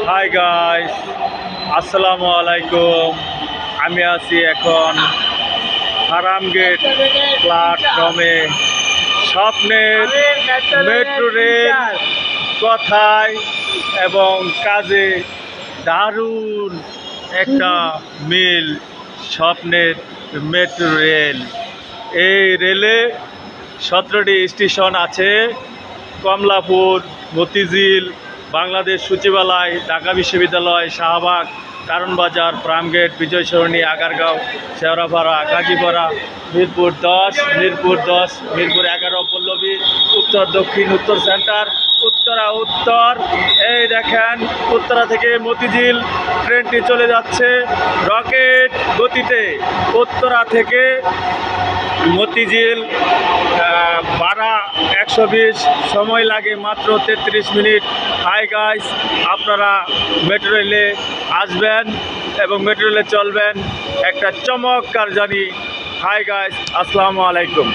Hi guys, আসসালামু আলাইকুম। আমি আছি এখন ফার্মগেট প্ল্যাটফর্মে। স্বপ্নের মেট্রো রেল কথায় এবং কাজে দারুণ একটা মিল। স্বপ্নের মেট্রো রেল, এই রেলে 17টি স্টেশন আছে। কমলাপুর, মতিঝিল, বাংলাদেশ সচিবালয়, ঢাকা বিশ্ববিদ্যালয়, শাহবাগ, কারণবাজার, ফার্মগেট, বিজয় সরণি, আগারগাঁও, শেওড়াপাড়া, গাজীপাড়া, মিরপুর 10, মিরপুর 11, পল্লবী, উত্তর দক্ষিণ, উত্তর সেন্টার, উত্তরা উত্তর। এই দেখেন, উত্তরা থেকে মতিঝিল ট্রেনটি চলে যাচ্ছে রকেট গতিতে। উত্তরা থেকে মতিঝিল ভাড়া 120, সময় লাগে মাত্র 33 মিনিট। হাই গাইস, আপনারা মেট্রো রেলে আসবেন এবং মেট্রো রেলে চলবেন, একটা চমৎকার জার্নি। হাই গাইস, আসসালামু আলাইকুম।